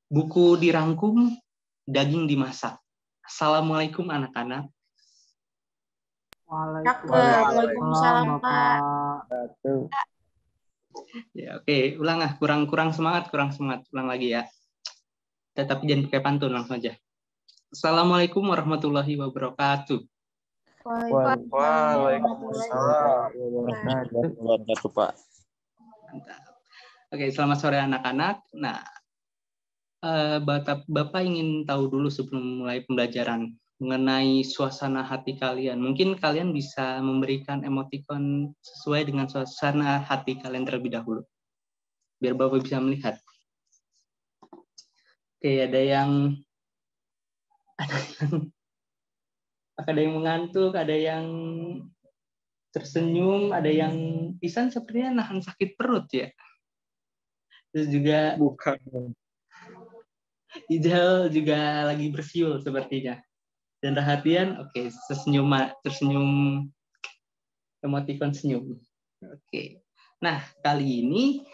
Buku dirangkum, daging dimasak. Assalamualaikum anak-anak. Waalaikumsalam, Pak. Ya, oke, ulang ah. Kurang semangat. Ulang lagi ya. Tetapi jangan pakai pantun, langsung aja. Assalamualaikum warahmatullahi wabarakatuh. Waalaikumsalam. Wabarakatuh, Pak. Mantap. Oke, selamat sore anak-anak. Nah, Bapak ingin tahu dulu sebelum mulai pembelajaran mengenai suasana hati kalian. Mungkin kalian bisa memberikan emoticon sesuai dengan suasana hati kalian terlebih dahulu. Biar Bapak bisa melihat. Oke, ada yang mengantuk, ada yang tersenyum, ada yang Isan sepertinya nahan sakit perut ya. Terus juga Bukan. Ijal juga lagi bersiul sepertinya. Dan Rahatian, oke, tersenyum emoticon senyum. Oke. Nah, kali ini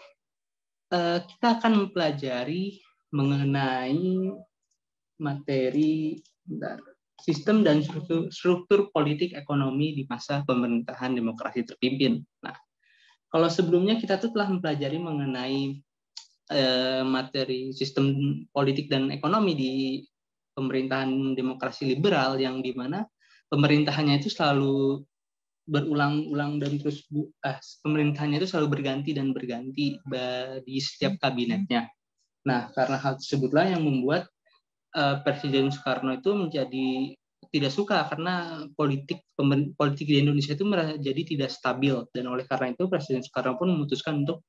kita akan mempelajari mengenai materi sistem dan struktur politik ekonomi di masa pemerintahan demokrasi terpimpin. Nah, kalau sebelumnya kita tuh telah mempelajari mengenai materi sistem politik dan ekonomi di pemerintahan demokrasi liberal yang dimana pemerintahannya itu selalu berulang-ulang dan terus pemerintahannya itu selalu berganti di setiap kabinetnya. Nah, karena hal tersebutlah yang membuat Presiden Soekarno itu menjadi tidak suka karena politik di Indonesia itu menjadi tidak stabil, dan oleh karena itu Presiden Soekarno pun memutuskan untuk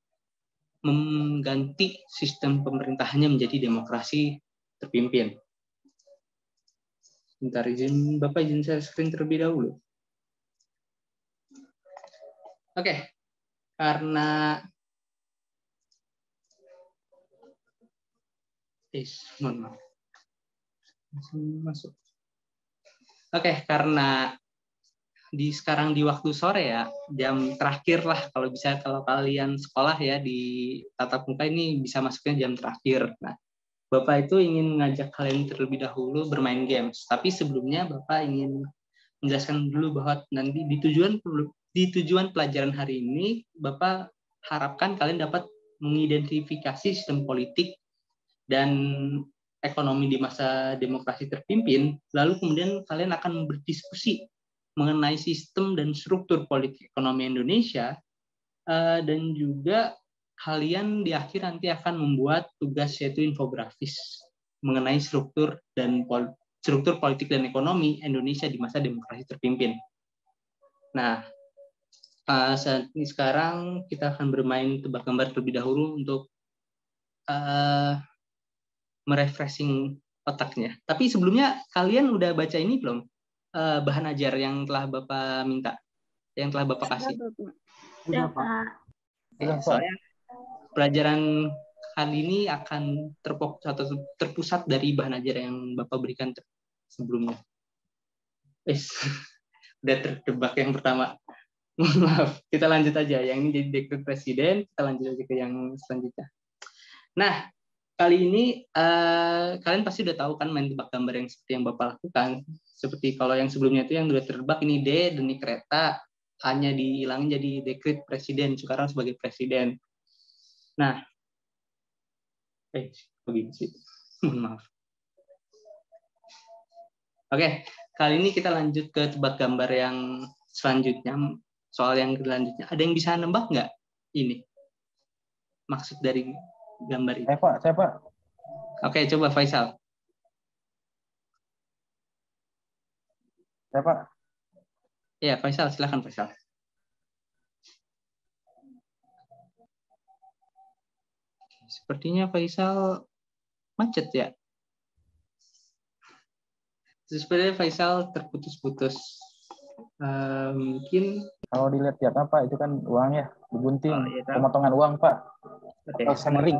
mengganti sistem pemerintahannya menjadi demokrasi terpimpin. Bentar, Bapak izin share screen terlebih dahulu. Oke, karena mohon maaf. Masuk. Oke, karena sekarang di waktu sore ya, jam terakhir lah kalau kalian sekolah ya di tatap muka ini bisa masuknya jam terakhir. Nah, Bapak itu ingin mengajak kalian terlebih dahulu bermain games, tapi sebelumnya Bapak ingin menjelaskan dulu bahwa nanti di tujuan pelajaran hari ini Bapak harapkan kalian dapat mengidentifikasi sistem politik dan ekonomi di masa demokrasi terpimpin, lalu kemudian kalian akan berdiskusi mengenai sistem dan struktur politik ekonomi Indonesia, dan juga kalian di akhir nanti akan membuat tugas yaitu infografis mengenai struktur politik dan ekonomi Indonesia di masa demokrasi terpimpin. Nah, saat ini sekarang kita akan bermain tebak gambar terlebih dahulu untuk merefreshing otaknya. Tapi sebelumnya kalian udah baca ini belum? Bahan ajar yang telah Bapak minta, yang telah Bapak kasih. Sudah, Pak. Soalnya pelajaran kali ini akan terfokus atau terpusat dari bahan ajar yang Bapak berikan sebelumnya. Udah tertebak yang pertama. Maaf, kita lanjut aja. Yang ini jadi dekret presiden, kita lanjut aja ke yang selanjutnya. Nah, kali ini kalian pasti udah tahu kan main tebak gambar yang seperti yang Bapak lakukan. Seperti kalau yang sebelumnya itu yang udah tertebak, ini D, deni kereta, hanya dihilangin jadi dekret presiden, Soekarno sebagai presiden. Nah, begini sih. Maaf. Oke, kali ini kita lanjut ke tebak gambar yang selanjutnya. Soal yang selanjutnya, ada yang bisa nembak nggak ini? Maksud dari gambar ini. Saya Pak. Oke, coba Faisal. Saya Pak. Ya, Faisal, silakan Faisal. Sepertinya Faisal macet ya. Sepertinya Faisal terputus-putus. Mungkin kalau dilihat apa itu kan uang ya, digunting. Pemotongan uang, Pak. Atau sanering.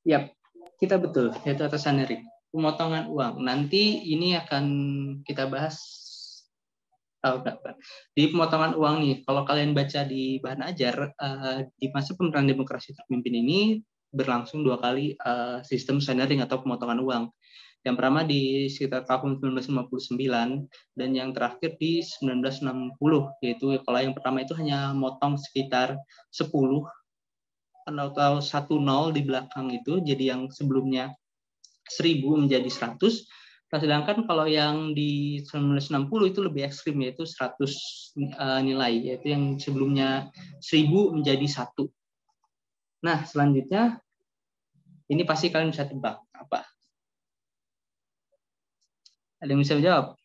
Yap, kita betul, yaitu atas sanering. Pemotongan uang. Nanti ini akan kita bahas di pemotongan uang nih. Kalau kalian baca di bahan ajar, di masa pemerintahan demokrasi terpimpin ini berlangsung 2 kali sistem sandering atau pemotongan uang. Yang pertama di sekitar tahun 1959 dan yang terakhir di 1960, yaitu kalau yang pertama itu hanya motong sekitar 10 atau 10 di belakang itu, jadi yang sebelumnya 1000 menjadi 100. Sedangkan kalau yang di 1960 itu lebih ekstrim, yaitu 100 nilai, yaitu yang sebelumnya 1000 menjadi 1. Nah, selanjutnya ini pasti kalian bisa tebak apa? Ada yang bisa menjawab?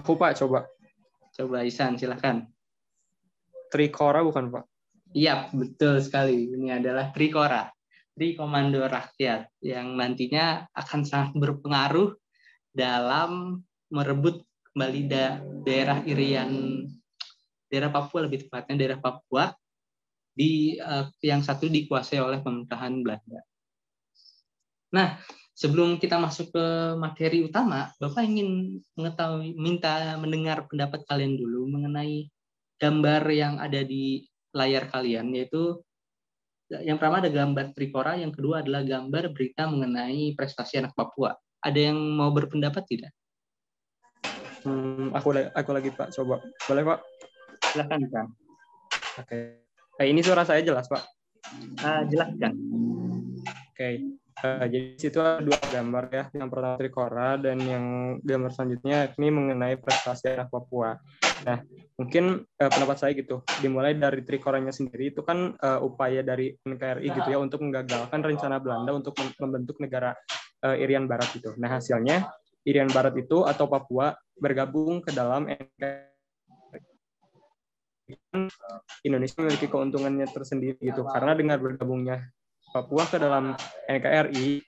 Aku Pak, coba. Coba Ihsan, silahkan. Trikora bukan Pak? Iya, betul sekali. Ini adalah Trikora, Tri Komando Rakyat, yang nantinya akan sangat berpengaruh dalam merebut kembali daerah Irian, daerah Papua lebih tepatnya, daerah Papua di yang satu dikuasai oleh pemerintahan Belanda. Nah, sebelum kita masuk ke materi utama, Bapak ingin mendengar pendapat kalian dulu mengenai gambar yang ada di layar kalian, yaitu yang pertama ada gambar Trikora, yang kedua adalah gambar berita mengenai prestasi anak Papua. Ada yang mau berpendapat tidak? Aku lagi Pak, coba. Boleh Pak? Silakan Kang. Oke. Ini suara saya jelas Pak? Jelas kan? Oke. Jadi situ ada 2 gambar ya. Yang pertama Trikora dan yang gambar selanjutnya ini mengenai prestasi anak Papua. Nah, mungkin pendapat saya gitu. Dimulai dari Trikoranya sendiri itu kan upaya dari NKRI gitu ya untuk menggagalkan rencana Belanda untuk membentuk negara Irian Barat gitu. Nah, hasilnya Irian Barat itu atau Papua bergabung ke dalam NKRI. Indonesia memiliki keuntungannya tersendiri gitu karena dengan bergabungnya Papua ke dalam NKRI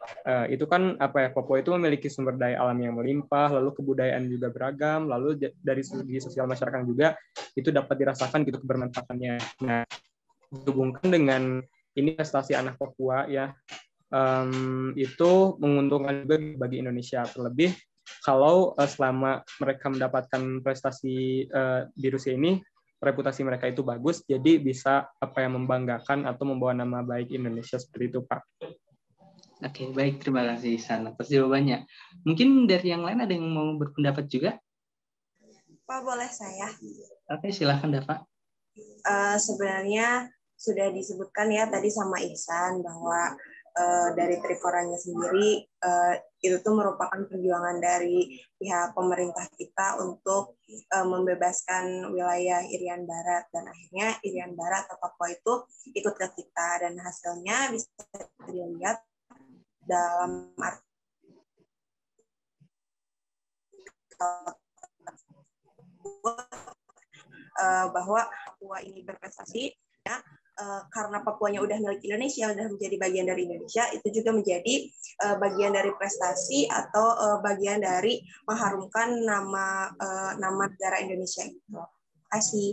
itu kan Papua itu memiliki sumber daya alam yang melimpah, lalu kebudayaan juga beragam, lalu dari segi sosial masyarakat juga itu dapat dirasakan gitu kebermanfaatannya. Nah, dihubungkan dengan ini prestasi anak Papua ya, itu menguntungkan juga bagi Indonesia, terlebih kalau selama mereka mendapatkan prestasi di Rusia ini, reputasi mereka itu bagus, jadi bisa membanggakan atau membawa nama baik Indonesia seperti itu, Pak. Oke, baik, terima kasih Ihsan atas jawabannya. Mungkin dari yang lain ada yang mau berpendapat juga? Pak, boleh saya? Oke, silahkan Dava. Sebenarnya sudah disebutkan ya tadi sama Ihsan bahwa dari Trikoranya sendiri itu tuh merupakan perjuangan dari pihak pemerintah kita untuk membebaskan wilayah Irian Barat, dan akhirnya Irian Barat atau Papua itu ikut ke kita, dan hasilnya bisa dilihat dalam bahwa Papua ini berprestasi ya, karena Papuanya udah milik Indonesia, udah menjadi bagian dari Indonesia, itu juga menjadi bagian dari prestasi atau bagian dari mengharumkan nama negara Indonesia itu. Terima kasih.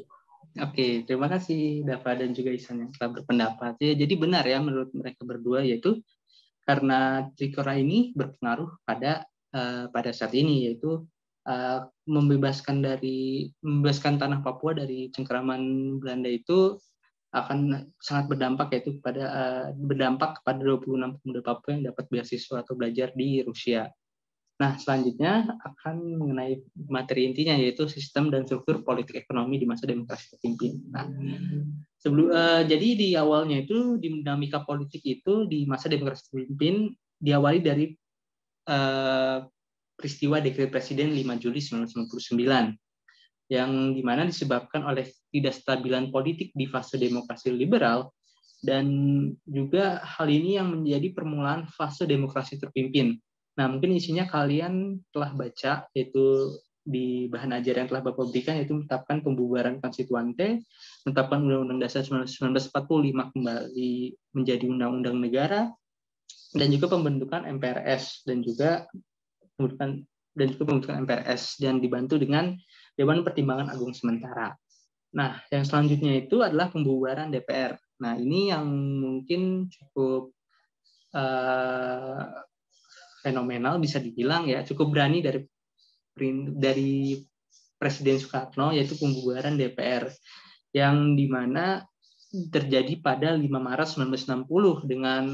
Oke, terima kasih Dava dan juga Ihsan yang telah berpendapat. Ya, jadi benar ya menurut mereka berdua, yaitu karena Trikora ini berpengaruh pada saat ini, yaitu membebaskan tanah Papua dari cengkeraman Belanda itu akan sangat berdampak, yaitu berdampak kepada 26 pemuda Papua yang dapat beasiswa atau belajar di Rusia. Nah, selanjutnya akan mengenai materi intinya, yaitu sistem dan struktur politik ekonomi di masa demokrasi terpimpin. Nah, jadi di awalnya itu dinamika politik itu di masa demokrasi terpimpin diawali dari peristiwa dekret Presiden 5 Juli 1999 yang dimana disebabkan oleh ketidakstabilan politik di fase demokrasi liberal, dan juga hal ini yang menjadi permulaan fase demokrasi terpimpin. Nah, mungkin isinya kalian telah baca, yaitu di bahan ajar yang telah Bapak berikan, yaitu menetapkan pembubaran konstituante, menetapkan Undang-Undang Dasar 1945 kembali menjadi Undang-Undang Negara, dan juga pembentukan MPRS dan juga pembentukan MPRS dan dibantu dengan Dewan Pertimbangan Agung Sementara. Nah, yang selanjutnya itu adalah pembubaran DPR. Nah, ini yang mungkin cukup fenomenal bisa dibilang ya, cukup berani dari Presiden Soekarno, yaitu pembubaran DPR, yang dimana terjadi pada 5 Maret 1960 dengan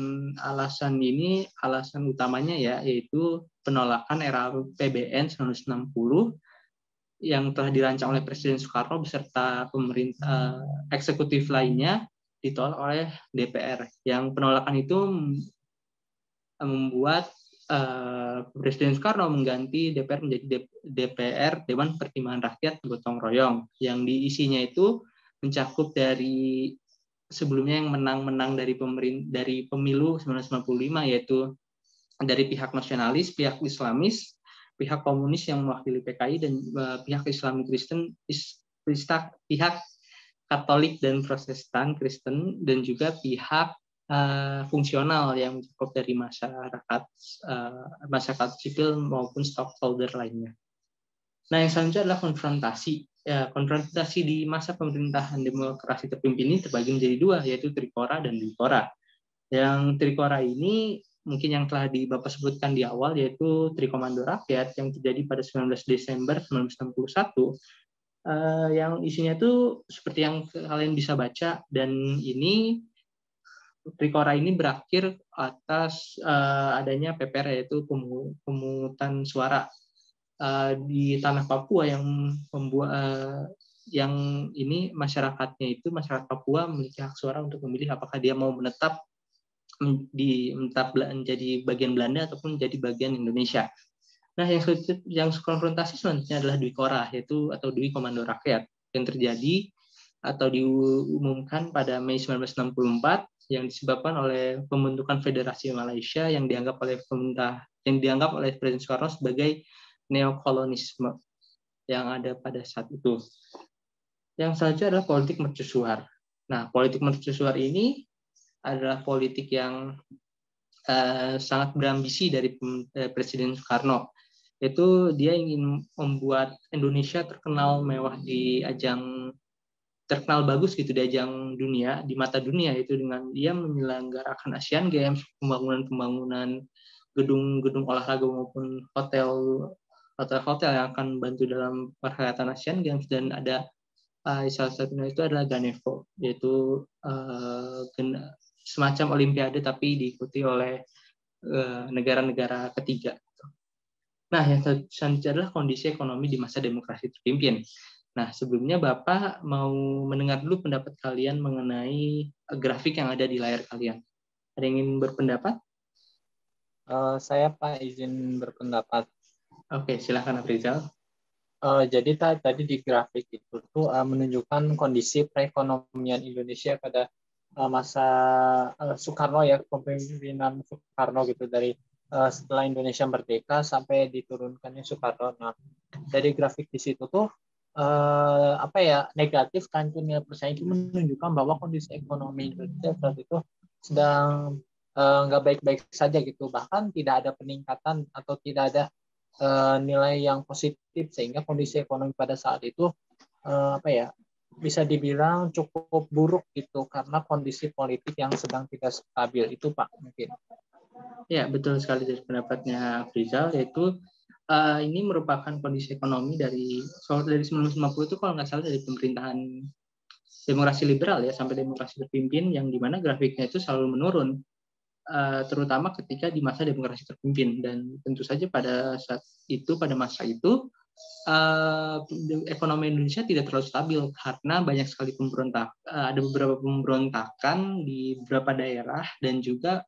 alasan utamanya yaitu penolakan RAPBN 1960 yang telah dirancang oleh Presiden Soekarno beserta pemerintah eksekutif lainnya ditolak oleh DPR. Yang penolakan itu membuat Presiden Soekarno mengganti DPR menjadi DPR Dewan Pertimbangan Rakyat Gotong Royong yang diisinya itu mencakup dari sebelumnya yang menang dari pemilu 1995 yaitu dari pihak nasionalis, pihak Islamis, pihak komunis yang mewakili PKI dan pihak Islami Kristen, pihak Katolik dan Protestan Kristen dan juga pihak fungsional yang cukup dari masyarakat sipil maupun stakeholder lainnya. Nah, yang selanjutnya adalah konfrontasi. Konfrontasi di masa pemerintahan demokrasi terpimpin ini terbagi menjadi dua, yaitu Trikora dan Dwikora. Yang Trikora ini mungkin yang telah Bapak sebutkan di awal, yaitu Trikomando Rakyat yang terjadi pada 19 Desember 1961, yang isinya itu seperti yang kalian bisa baca, dan ini Trikora ini berakhir atas adanya PPR, yaitu pemungutan suara di tanah Papua yang membuat yang ini masyarakat Papua memiliki hak suara untuk memilih apakah dia mau menetap menjadi bagian Belanda ataupun menjadi bagian Indonesia. Nah, yang konfrontasi selanjutnya adalah Dwikora, yaitu atau Dwi Komando Rakyat yang terjadi atau diumumkan pada Mei 1964 yang disebabkan oleh pembentukan Federasi Malaysia yang dianggap oleh Presiden Soekarno sebagai neokolonisme yang ada pada saat itu. Yang selanjutnya adalah politik mercusuar. Nah, politik mercusuar ini adalah politik yang sangat berambisi dari Presiden Soekarno. Yaitu dia ingin membuat Indonesia terkenal bagus gitu di ajang dunia, di mata dunia, itu dengan dia menyelenggarakan Asian Games, pembangunan gedung-gedung olahraga maupun hotel yang akan bantu dalam perhelatan Asian Games, dan ada salah satunya itu adalah Ganevo, yaitu semacam olimpiade tapi diikuti oleh negara-negara ketiga. Nah, yang selanjutnya adalah kondisi ekonomi di masa demokrasi terpimpin. Nah, sebelumnya Bapak mau mendengar dulu pendapat kalian mengenai grafik yang ada di layar kalian. Ada yang ingin berpendapat? Saya Pak izin berpendapat. Oke, silakan Afrizal. Jadi tadi di grafik itu tuh menunjukkan kondisi perekonomian Indonesia pada masa Soekarno ya, kepemimpinan Soekarno gitu, dari setelah Indonesia merdeka sampai diturunkannya Soekarno. Nah, dari grafik di situ tuh negatif kan, nilai persaingan itu menunjukkan bahwa kondisi ekonomi Indonesia saat itu sedang nggak baik-baik saja gitu, bahkan tidak ada peningkatan atau tidak ada nilai yang positif, sehingga kondisi ekonomi pada saat itu bisa dibilang cukup buruk gitu karena kondisi politik yang sedang tidak stabil itu, Pak, mungkin. Ya, betul sekali dari pendapatnya Afrizal, yaitu ini merupakan kondisi ekonomi dari 1950 itu kalau nggak salah, dari pemerintahan demokrasi liberal ya sampai demokrasi terpimpin, yang dimana grafiknya itu selalu menurun, terutama ketika di masa demokrasi terpimpin. Dan tentu saja pada masa itu ekonomi Indonesia tidak terlalu stabil karena banyak sekali ada beberapa pemberontakan di beberapa daerah, dan juga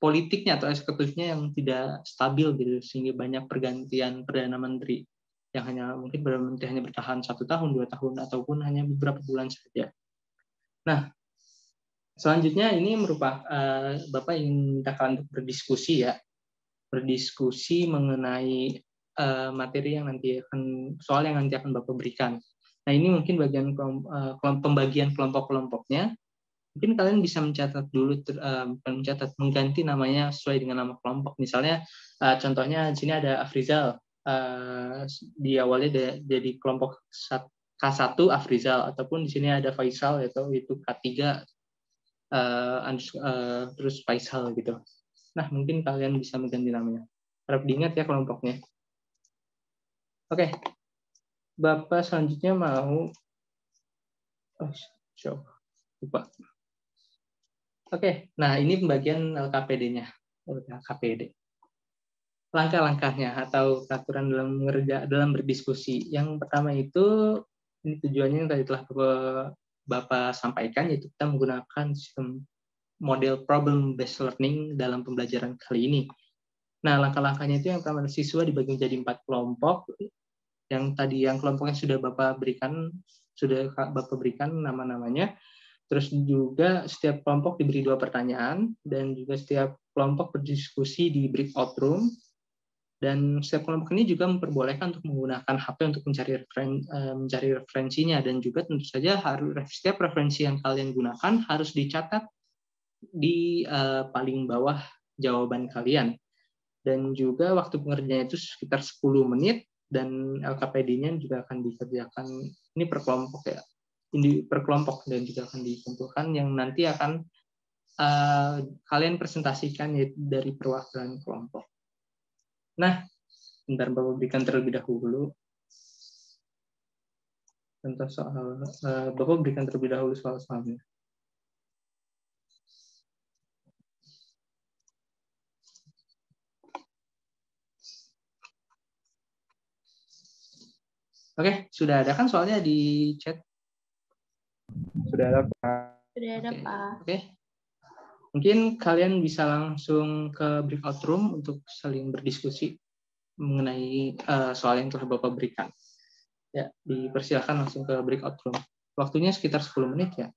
politiknya atau eksekutifnya yang tidak stabil gitu, sehingga banyak pergantian perdana menteri yang mungkin perdana menteri hanya bertahan 1 tahun, 2 tahun, ataupun hanya beberapa bulan saja. Nah, selanjutnya ini merupakan Bapak ingin minta kalian untuk berdiskusi mengenai materi yang soal yang nanti akan Bapak berikan. Nah, ini mungkin bagian pembagian kelompok-kelompoknya. Mungkin kalian bisa mencatat dulu, mengganti namanya sesuai dengan nama kelompok. Misalnya, contohnya di sini ada Afrizal, di awalnya jadi kelompok K1 Afrizal, ataupun di sini ada Faisal, yaitu K3 terus Faisal gitu. Nah, mungkin kalian bisa mengganti namanya. Harap diingat ya kelompoknya. Oke, Bapak selanjutnya mau Oh, show. Lupa. Oke, nah ini pembagian LKPD-nya. LKPD. Langkah-langkahnya atau peraturan dalam berdiskusi. Yang pertama itu ini tujuannya yang tadi telah Bapak sampaikan, yaitu kita menggunakan sistem model problem based learning dalam pembelajaran kali ini. Nah, langkah-langkahnya itu yang pertama, siswa dibagi menjadi 4 kelompok. Yang kelompoknya sudah Bapak berikan nama-namanya. Terus juga setiap kelompok diberi 2 pertanyaan, dan juga setiap kelompok berdiskusi di breakout room. Dan setiap kelompok ini juga memperbolehkan untuk menggunakan HP untuk mencari referensinya, dan juga tentu saja setiap referensi yang kalian gunakan harus dicatat di paling bawah jawaban kalian. Dan juga waktu pengerjaannya itu sekitar 10 menit, dan LKPD-nya juga akan dikerjakan ini per kelompok ya, ini per kelompok, dan juga akan dikumpulkan yang nanti akan kalian presentasikan dari perwakilan kelompok. Nah, bentar Bapak berikan terlebih dahulu contoh soal Bapak berikan terlebih dahulu soal-soalnya. Oke, sudah ada kan soalnya di chat? Sudah ada, Pak. Sudah ada, Pak. Oke. Mungkin kalian bisa langsung ke breakout room untuk saling berdiskusi mengenai soal yang telah Bapak berikan. Ya, dipersilakan langsung ke breakout room. Waktunya sekitar 10 menit ya.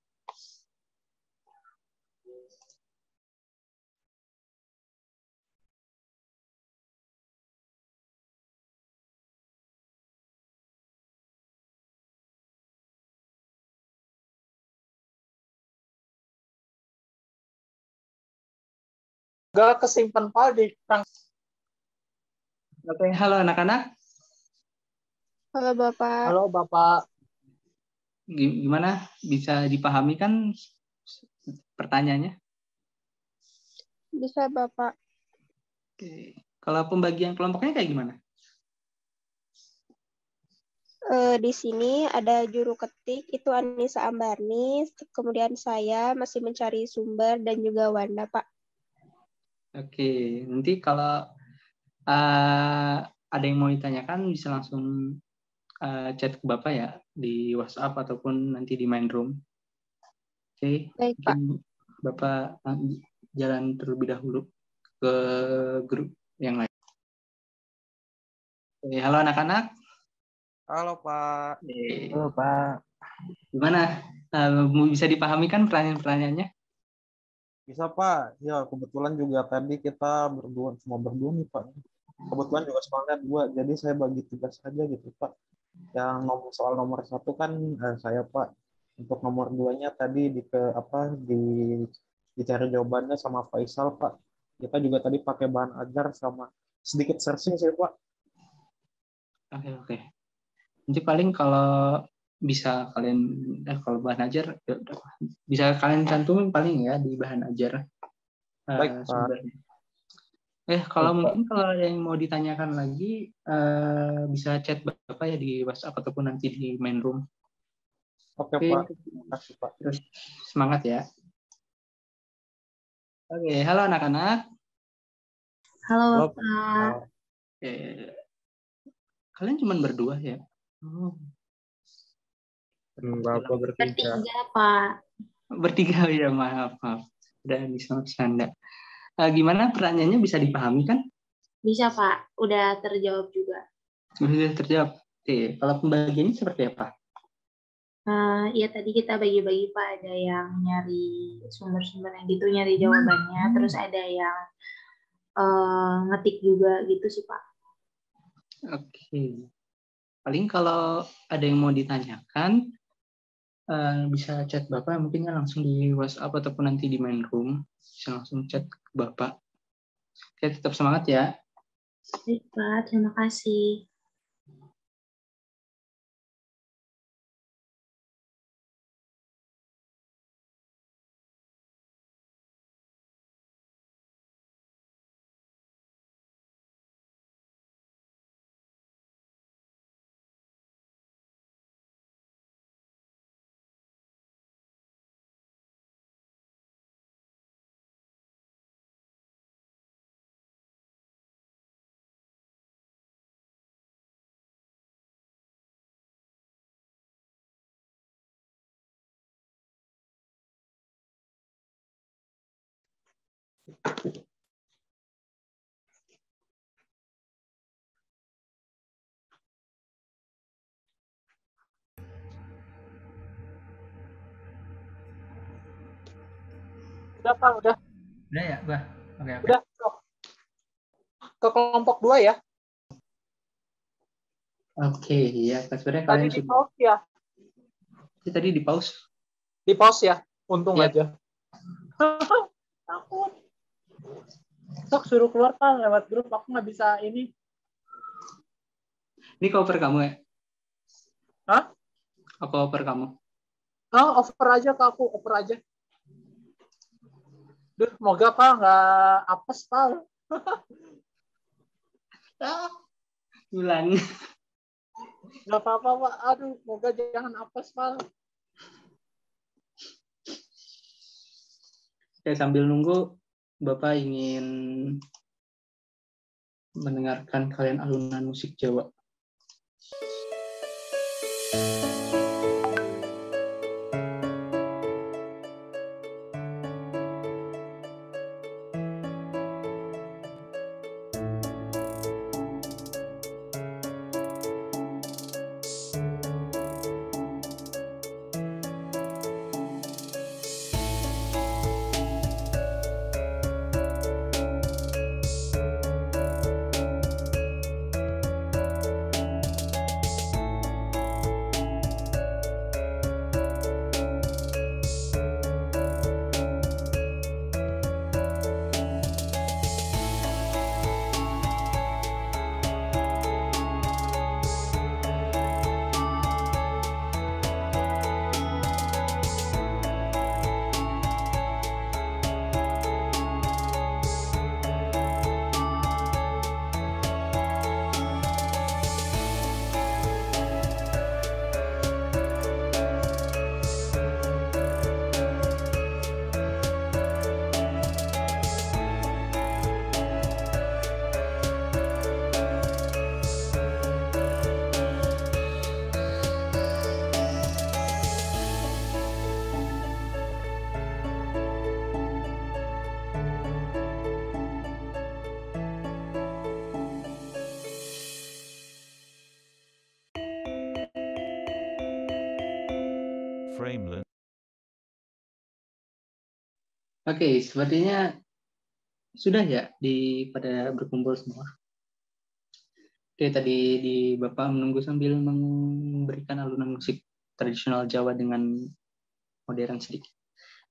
Gak kesimpan file di Oke, halo anak-anak. Halo, Bapak. Halo Bapak. Gimana? Bisa dipahami kan pertanyaannya? Bisa, Bapak. Oke. Kalau pembagian kelompoknya kayak gimana? Di sini ada juru ketik, itu Anissa Ambarni, kemudian saya masih mencari sumber, dan juga Wanda, Pak. Oke, nanti kalau ada yang mau ditanyakan bisa langsung chat ke Bapak ya di WhatsApp ataupun nanti di main room. Oke, Baik, Pak. mungkin Bapak jalan terlebih dahulu ke grup yang lain. Oke, halo anak-anak. Halo Pak. Halo Pak. Gimana? Bisa dipahami kan pertanyaan-pertanyaannya? Bisa Pak? Ya kebetulan juga tadi kita semua berdua nih Pak. Kebetulan juga soalnya 2, jadi saya bagi tugas saja gitu Pak. Yang soal nomor 1 kan saya Pak. Untuk nomor 2-nya tadi dicari jawabannya sama Faisal Pak. Kita juga tadi pakai bahan ajar sama sedikit searching sih Pak. Oke. Nanti paling kalau bisa kalian kalau bahan ajar bisa kalian cantumin paling ya di bahan ajar Baik Pak. sumbernya. Kalau Baik, mungkin kalau ada yang mau ditanyakan lagi bisa chat Bapak ya di WhatsApp ataupun nanti di main room. Oke Pak. Terima kasih Pak. Terus semangat ya. Oke, halo anak-anak. Halo, Bapak. Kalian cuma berdua ya? Oh. Bapak bertiga. Bertiga, Pak. Bertiga ya, maaf. Udah bisa bercanda. Gimana pertanyaannya bisa dipahami kan? Bisa, Pak. Udah terjawab juga. Sudah terjawab. Oke, kalau pembagiannya seperti apa? Ya tadi kita bagi-bagi Pak, ada yang nyari sumber-sumbernya gitu, nyari jawabannya, terus ada yang ngetik juga gitu sih Pak. Oke. Paling kalau ada yang mau ditanyakan bisa chat Bapak, mungkin langsung di WhatsApp ataupun nanti di main room bisa langsung chat ke Bapak. Oke, tetap semangat ya. Baik Pak, terima kasih. Udah Pak, udah. Udah ya, Bah? Oke. Udah. Ke kelompok 2 ya. Oke, ya. Sebenarnya Tadi kalian di sudah. pause ya. Tadi di pause. Di pause ya. Untung Yep. aja. Takut. Sok suruh keluar Pak lewat grup. Aku nggak bisa ini. Ini cover kamu ya? Hah? Aku cover kamu. Oh, over aja ke aku. Over aja. Duh, semoga Pak nggak apes Pak. Bulan. Nggak apa-apa Pak. Aduh, semoga jangan apes Pak. Oke, sambil nunggu, Bapak ingin mendengarkan kalian alunan musik Jawa. Frameland. Oke, sepertinya sudah ya pada berkumpul semua. Oke, tadi Bapak menunggu sambil memberikan alunan musik tradisional Jawa dengan modern sedikit.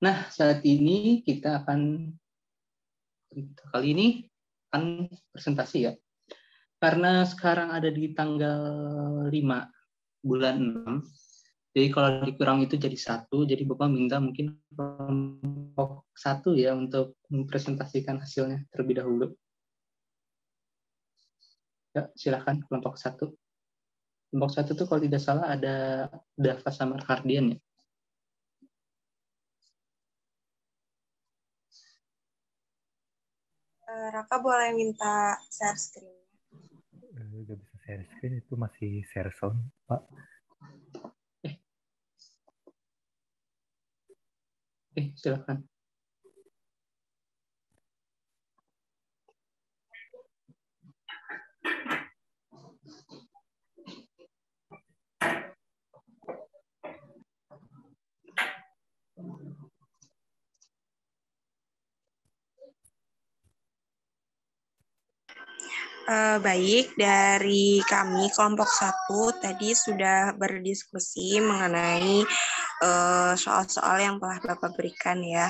Nah, saat ini kita akan presentasi ya. Karena sekarang ada di tanggal 5 bulan 6, jadi kalau dikurang itu jadi 1, jadi Bapak minta mungkin kelompok 1 ya untuk mempresentasikan hasilnya terlebih dahulu. Ya, silakan kelompok 1. Kelompok 1 itu kalau tidak salah ada Dava sama Kardian ya. Raka boleh minta share screen. Udah bisa share screen, itu masih share sound, Pak. Silakan. Baik, dari kami kelompok 1 tadi sudah berdiskusi mengenai soal-soal yang telah Bapak berikan ya.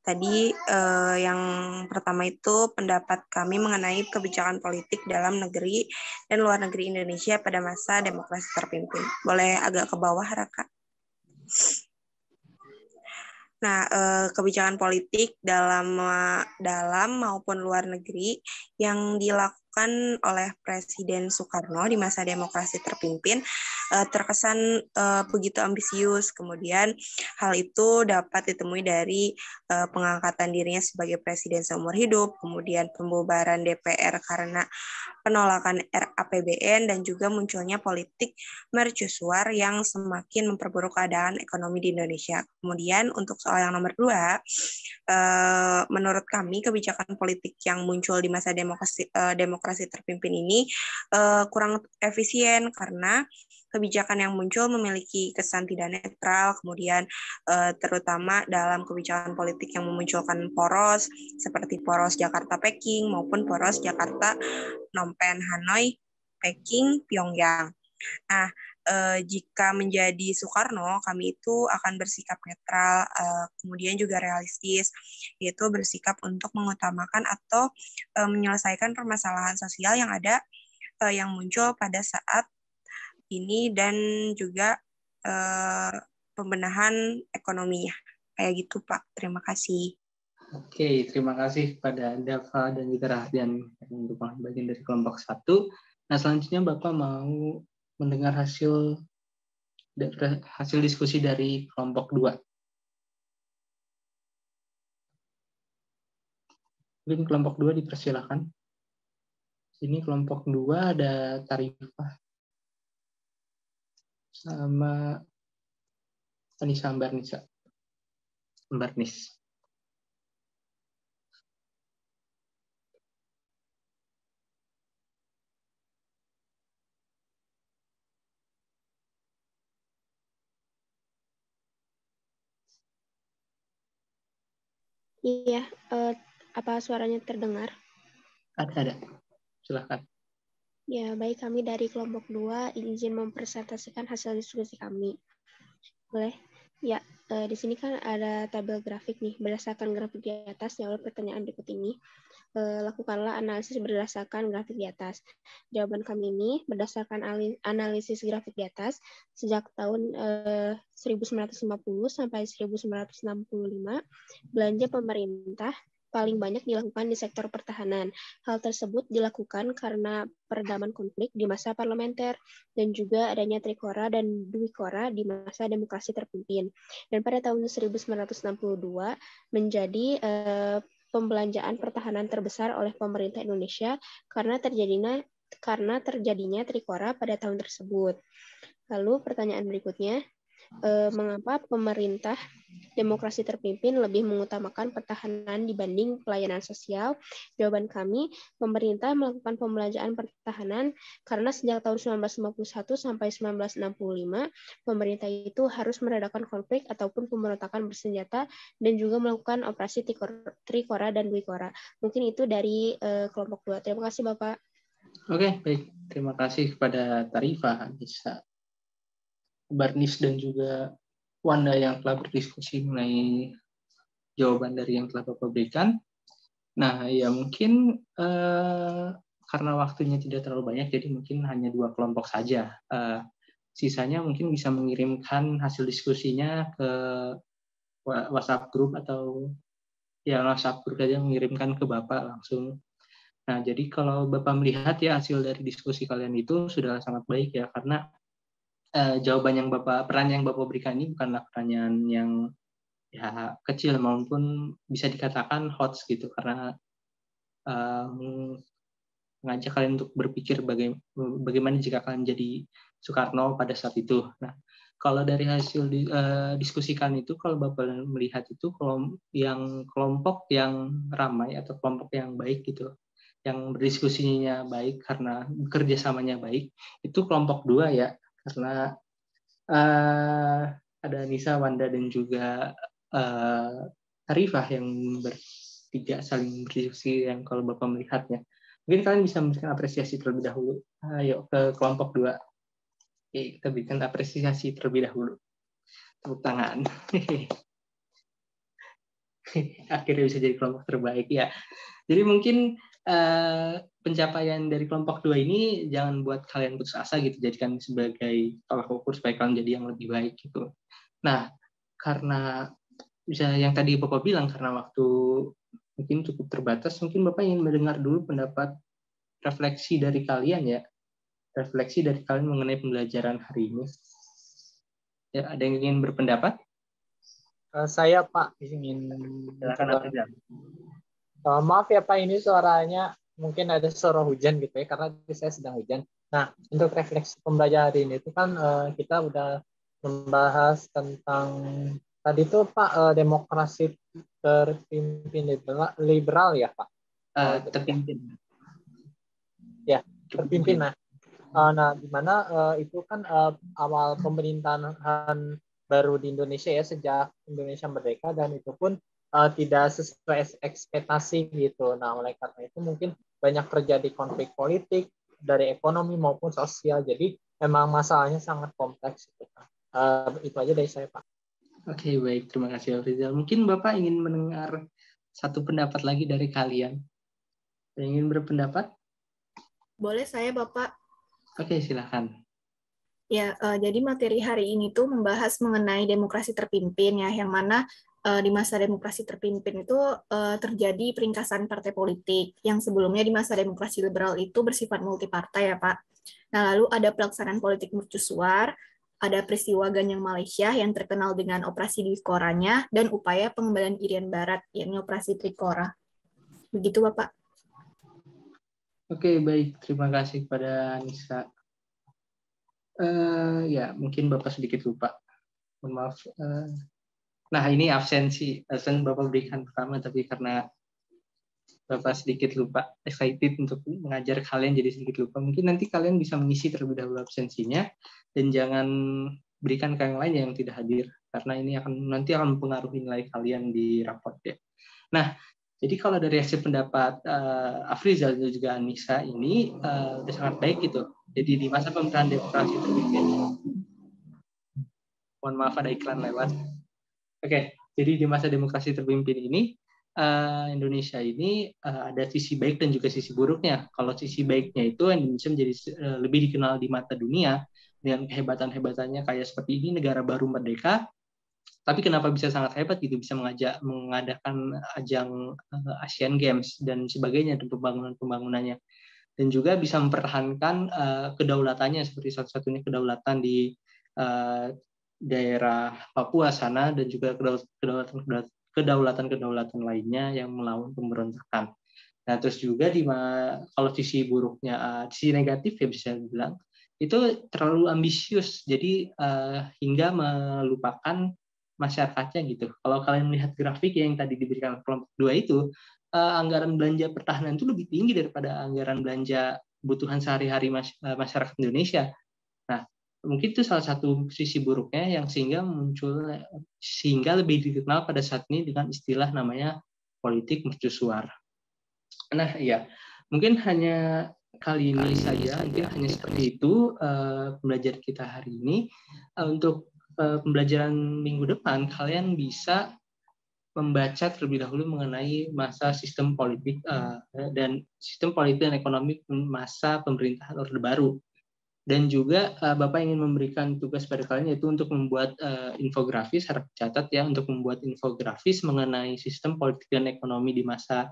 Tadi yang pertama itu pendapat kami mengenai kebijakan politik dalam negeri dan luar negeri Indonesia pada masa demokrasi terpimpin. Boleh agak ke bawah, Raka? Nah, kebijakan politik dalam maupun luar negeri yang dilakukan oleh Presiden Soekarno di masa demokrasi terpimpin terkesan begitu ambisius. Kemudian hal itu dapat ditemui dari pengangkatan dirinya sebagai presiden seumur hidup, kemudian pembubaran DPR karena penolakan RAPBN, dan juga munculnya politik mercusuar yang semakin memperburuk keadaan ekonomi di Indonesia. Kemudian untuk soal yang nomor 2, menurut kami kebijakan politik yang muncul di masa demokrasi terpimpin ini kurang efisien karena kebijakan yang muncul memiliki kesan tidak netral, kemudian terutama dalam kebijakan politik yang memunculkan poros seperti poros Jakarta-Peking maupun poros Jakarta-Phnom Penh, Hanoi, Peking, Pyongyang. Nah, jika menjadi Soekarno, kami itu akan bersikap netral, kemudian juga realistis, yaitu bersikap untuk mengutamakan atau menyelesaikan permasalahan sosial yang ada, yang muncul pada saat ini, dan juga pembenahan ekonominya. Kayak gitu, Pak. Terima kasih. Oke, terima kasih kepada Dava dan juga Rahdian yang merupakan bagian dari kelompok 1. Nah, selanjutnya Bapak mau mendengar hasil diskusi dari kelompok 2. Mungkin kelompok 2 dipersilakan. Ini kelompok 2 ada Tarifah sama Anissa Ambarnis. Iya, apa suaranya terdengar? Ada. Silakan. Ya, baik, kami dari kelompok 2 izin mempresentasikan hasil diskusi kami. Boleh? Ya, di sini kan ada tabel grafik nih. Berdasarkan grafik di atas, jawab pertanyaan berikut ini. Lakukanlah analisis berdasarkan grafik di atas. Jawaban kami ini berdasarkan analisis grafik di atas, sejak tahun 1950 sampai 1965, belanja pemerintah paling banyak dilakukan di sektor pertahanan. Hal tersebut dilakukan karena peredaman konflik di masa parlementer dan juga adanya trikora dan dwikora di masa demokrasi terpimpin. Dan pada tahun 1962 menjadi pembelanjaan pertahanan terbesar oleh pemerintah Indonesia karena terjadinya trikora pada tahun tersebut. Lalu pertanyaan berikutnya, mengapa pemerintah demokrasi terpimpin lebih mengutamakan pertahanan dibanding pelayanan sosial? Jawaban kami, pemerintah melakukan pembelanjaan pertahanan karena sejak tahun 1951 sampai 1965, pemerintah itu harus meredakan konflik ataupun pemberontakan bersenjata dan juga melakukan operasi trikora dan dwikora. Mungkin itu dari kelompok 2. Terima kasih, Bapak. Oke, baik. Terima kasih kepada Tarifah, Anissa, Barnis, dan juga Wanda yang telah berdiskusi mengenai jawaban dari yang telah Bapak berikan. Nah, ya mungkin karena waktunya tidak terlalu banyak, jadi mungkin hanya 2 kelompok saja. Sisanya mungkin bisa mengirimkan hasil diskusinya ke WhatsApp group atau ya WhatsApp group saja, mengirimkan ke Bapak langsung. Nah, jadi kalau Bapak melihat ya hasil dari diskusi kalian itu sudah sangat baik ya, karena peran yang Bapak berikan ini bukanlah pertanyaan yang ya kecil maupun bisa dikatakan hoax gitu, karena mengajak kalian untuk berpikir bagaimana jika kalian jadi Soekarno pada saat itu. Nah, kalau dari hasil diskusi kalian itu, kalau Bapak melihat itu kelompok yang ramai atau kelompok yang baik gitu, yang berdiskusinya baik karena bekerja samanya baik, itu kelompok 2 ya, karena ada Nisa, Wanda, dan juga Tarifah yang bertiga saling berdiskusi yang kalau Bapak melihatnya. Mungkin kalian bisa memberikan apresiasi terlebih dahulu. Ayo ke kelompok 2. Oke, kita berikan apresiasi terlebih dahulu. Tepuk tangan. Akhirnya bisa jadi kelompok terbaik ya. Jadi mungkin pencapaian dari kelompok 2 ini jangan buat kalian putus asa gitu, jadikan sebagai tolak ukur supaya kalian jadi yang lebih baik gitu. Nah, karena bisa yang tadi Bapak bilang, karena waktu mungkin cukup terbatas, mungkin Bapak ingin mendengar dulu pendapat refleksi dari kalian ya. Refleksi dari kalian mengenai pembelajaran hari ini. Ya, ada yang ingin berpendapat? Saya Pak ingin Silakan Afrizal. maaf ya Pak, ini suaranya mungkin ada suara hujan gitu ya, karena saya sedang hujan. Nah, untuk refleksi pembelajaran hari ini itu kan kita udah membahas tentang tadi itu Pak, demokrasi terpimpin liberal ya Pak? Terpimpin. Ya, terpimpin. Nah, di mana itu kan awal pemerintahan baru di Indonesia ya, sejak Indonesia merdeka, dan itu pun tidak sesuai ekspektasi gitu. Nah, oleh karena itu mungkin banyak terjadi konflik politik dari ekonomi maupun sosial. Jadi memang masalahnya sangat kompleks. Gitu. Itu aja dari saya Pak. Oke, baik. Terima kasih Afrizal. Mungkin Bapak ingin mendengar satu pendapat lagi dari kalian. Ingin berpendapat? Boleh saya, Bapak? Oke, silakan. Ya, jadi materi hari ini tuh membahas mengenai demokrasi terpimpin ya, yang mana di masa demokrasi terpimpin itu terjadi peringkasan partai politik yang sebelumnya di masa demokrasi liberal itu bersifat multipartai ya Pak. Nah, lalu ada pelaksanaan politik mercusuar, ada peristiwa Ganyang Malaysia yang terkenal dengan operasi Dwikoranya, dan upaya pengembalian Irian Barat, yakni operasi Trikora. Begitu Bapak. Oke, baik. Terima kasih kepada Nisa. Ya, mungkin Bapak sedikit lupa. Mohon maaf. Nah, ini absen Bapak berikan pertama, tapi karena Bapak sedikit lupa, excited untuk mengajar kalian jadi sedikit lupa. Mungkin nanti kalian bisa mengisi terlebih dahulu absensinya, dan jangan berikan ke yang lain yang tidak hadir, karena ini nanti akan mempengaruhi nilai kalian di raport ya. Nah, jadi kalau dari hasil pendapat Afrizal dan juga Anissa ini sudah sangat baik gitu. Jadi di masa pemerintahan demokrasi terpimpin, mohon maaf ada iklan lewat. Oke, jadi di masa demokrasi terpimpin ini Indonesia ini ada sisi baik dan juga sisi buruknya. Kalau sisi baiknya itu Indonesia menjadi lebih dikenal di mata dunia dengan kehebatan-hebatannya kayak seperti ini, negara baru merdeka. Tapi kenapa bisa sangat hebat gitu, bisa mengadakan ajang Asian Games dan sebagainya, dan pembangunannya, dan juga bisa mempertahankan kedaulatannya seperti satu-satunya kedaulatan di daerah Papua sana, dan juga kedaulatan lainnya yang melawan pemberontakan. Nah, terus juga kalau sisi buruknya, sisi negatif ya bisa dibilang itu terlalu ambisius, jadi hingga melupakan masyarakatnya gitu. Kalau kalian melihat grafik yang tadi diberikan kelompok 2 itu, anggaran belanja pertahanan itu lebih tinggi daripada anggaran belanja kebutuhan sehari-hari masyarakat Indonesia. Nah, mungkin itu salah satu sisi buruknya yang sehingga lebih dikenal pada saat ini dengan istilah namanya politik mercusuar. Nah, ya, mungkin hanya kali ini saja, mungkin hanya seperti itu pembelajaran kita hari ini. Untuk pembelajaran minggu depan, kalian bisa membaca terlebih dahulu mengenai masa sistem politik dan ekonomi masa pemerintahan Orde Baru. Dan juga Bapak ingin memberikan tugas pada kalian, yaitu untuk membuat infografis, harap catat ya, untuk membuat infografis mengenai sistem politik dan ekonomi di masa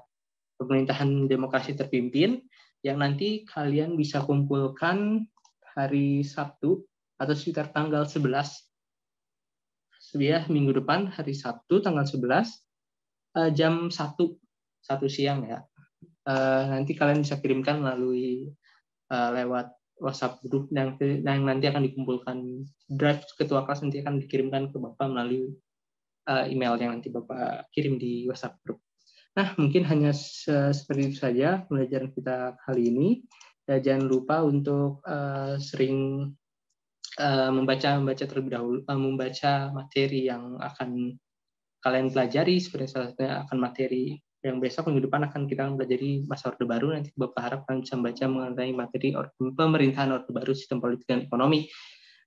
pemerintahan demokrasi terpimpin, yang nanti kalian bisa kumpulkan hari Sabtu atau sekitar tanggal 11 ya, minggu depan hari Sabtu tanggal 11 jam 1 siang ya. Nanti kalian bisa kirimkan melalui lewat WhatsApp grup yang nanti akan dikumpulkan, drive ketua kelas nanti akan dikirimkan ke Bapak melalui email yang nanti Bapak kirim di WhatsApp grup. Nah, mungkin hanya seperti itu saja pembelajaran kita kali ini. Jangan lupa untuk sering membaca terlebih dahulu, membaca materi yang akan kalian pelajari, seperti salah satunya akan materi yang besok minggu depan akan kita pelajari masa Orde Baru. Nanti Bapak harap kalian bisa membaca mengenai materi pemerintahan Orde Baru, sistem politik dan ekonomi.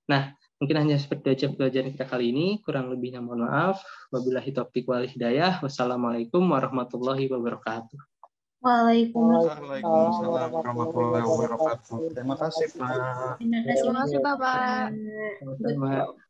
Nah, mungkin hanya seperti aja pelajaran kita kali ini, kurang lebihnya mohon maaf. Wabillahi taufiq wal hidayah. Wassalamualaikum warahmatullahi wabarakatuh. Waalaikumsalam warahmatullahi wabarakatuh. Terima kasih Pak. Terima kasih Bapak. Sama-sama.